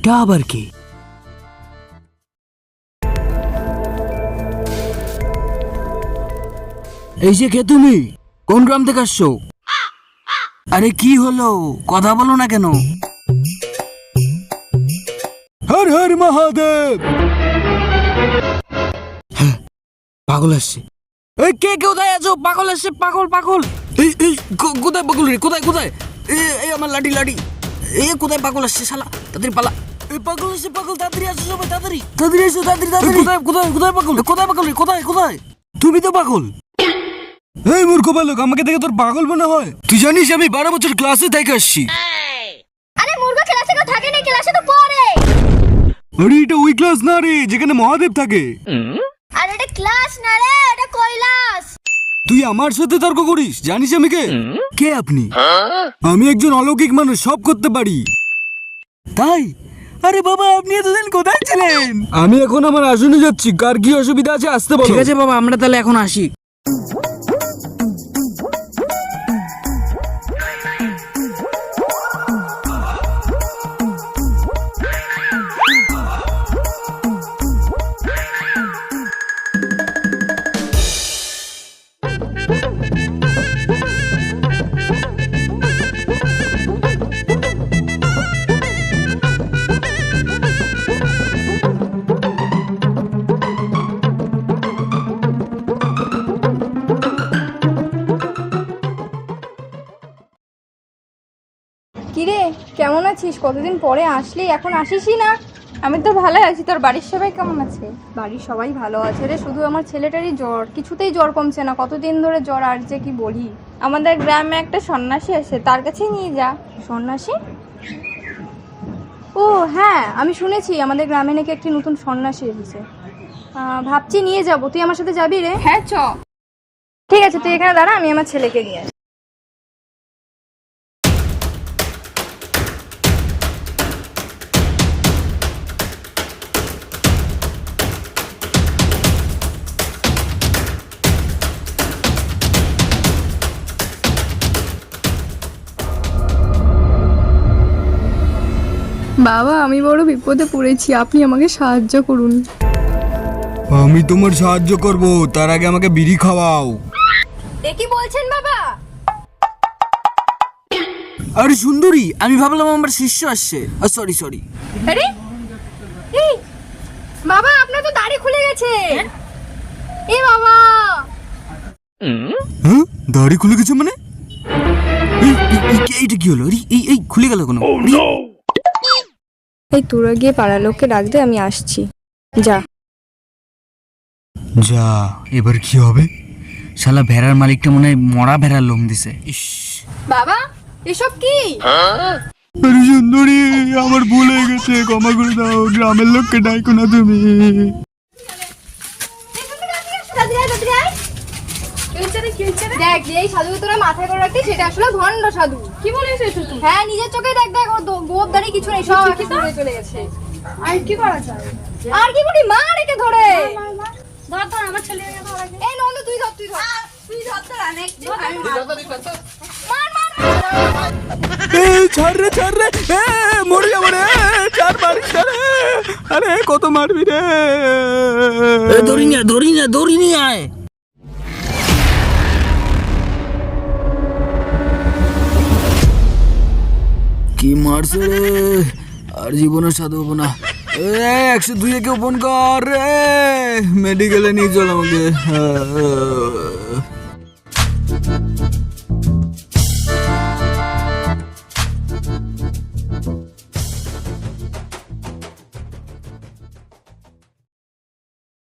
এটা আবার কি? এই যে কে তুমি? কোন গ্রাম থেকে আসছো? আরে কি হলো, কথা বলো না কেন? হর হর মহাদেব। হ্যাঁ, পাগল আসছে। এই কে কোথায় আছো? পাগল আসছে, পাগল পাগল। এই কোথায় পাগল রে? কোথায় কোথায়? এই আমার লাঠি লাঠি। কোথায় পাগল আসছে শালা? তাড়াতাড়ি পালা। পাগল আসছে, পাগল, তাড়াতাড়ি আসো সবাই, তাড়াতাড়ি তাড়াতাড়ি আসো, তাড়াতাড়ি তাড়াতাড়ি। কোথায় কোথায় কোথায় পাগল? কোথায় পাগল রে? কোথায় কোথায়? তুমি তো পাগল। এই মূর্খ বালক, আমাকে দেখে তোর পাগল মনে হয়? তুই জানিস আমি 12 বছর ক্লাসে থেকে আসছি। আরে মূর্খ, ক্লাসে তো থাকে না, ক্লাসে তো পড়ে। আরে এটা ওই ক্লাস না রে যেখানে মহাদেব থাকে। আরে এটা ক্লাস না রে, এটা কৈলাস। তুই আমার সাথে তর্ক করিস? জানিস আমি কে? কে আপনি? আমি একজন অলৌকিক মানুষ, সব করতে পারি। তাই? আরে বাবা, আপনি এতদিন কোথায় ছিলেন? আমি এখন আমার আসনে যাচ্ছি, কার কি অসুবিধা আছে আসতে বলো। ঠিক আছে বাবা, আমরা তাহলে এখন আসি। কিরে, কেমন আছিস? কতদিন পরে আসলি, এখন আসিসই না। আমি তো ভালো আছি, তোর বাড়ির সবাই কেমন আছে? বাড়ির সবাই ভালো আছে রে, শুধু আমার ছেলেটারই জ্বর, কিছুতেই জ্বর কমছে না, কতদিন ধরে জ্বর। আর যে কি বলি, আমাদের গ্রামে একটা সন্ন্যাসী আছে, তার কাছেই নিয়ে যা। সন্ন্যাসী? ও হ্যাঁ, আমি শুনেছি আমাদের গ্রামে নাকি একটি নতুন সন্ন্যাসী এসেছে। ভাবছি নিয়ে যাব, তুই আমার সাথে যাবি রে? হ্যাঁ চ। ঠিক আছে, তুই এখানে দাঁড়া, আমি আমার ছেলেকে নিয়ে আসি। বাবা, আমি বড় বিপদে পড়েছি, আপনি আমাকে সাহায্য করুন। আমি তোমার সাহায্য করব, তার আগে আমাকে বিড়ি খাওয়াও। এ কি বলছেন বাবা? আরে সুন্দরী, আমি ভাবলাম আমার শিষ্য আসছে। Sorry sorry. আরে এই বাবা, আপনার তো দাড়ি খুলে গেছে। এ বাবা, হ্যাঁ, দাড়ি খুলে গেছে মানে? এইটা কি হলো? এই খুলে গেল কেন? এই তোরা গিয়ে পাড়ার লোককে ডাক দে, আমি আসছি। যা যা, এবার কি হবে? শালা ভেড়ার মালিকটা মনে হয় মরা ভেড়ার লোম দিছে। ইস, বাবা, এসব কি? আরে সুন্দরী, আমার ভুল হয়ে গেছে, ক্ষমা করে দাও। গ্রামের লোককে ডাইকো না তুমি। দেখ, এই সাধু তোরা মাথায় করে রাখছিস, সেটা আসলে ভণ্ড সাধু। কি বলিস তুই? হ্যাঁ, নিজের চোখে দেখ দেখ, ওর গোপ দাড়ি কিছু নেই, সব আঁকি দূরে চলে গেছে। আর কি করা যায়? আর কি করি, মা রেখে ধরে। ধর ধর, আমার ছেলেকে ধর। এই নন্দ, তুই ধর তুই ধর তুই ধর তোর অনেক। মার মার ছাড় রে, ছাড় রে, মরে যাবো রে, ছাড়, মারিস না রে। আরে কত মারবি রে? দড়ি নিয়ে আয়। কি মারছে রে? আর জীবনে সাধু হবো না। 102 কেউ ফোন কর রে, মেডিকেলে নিয়ে চল আমাকে।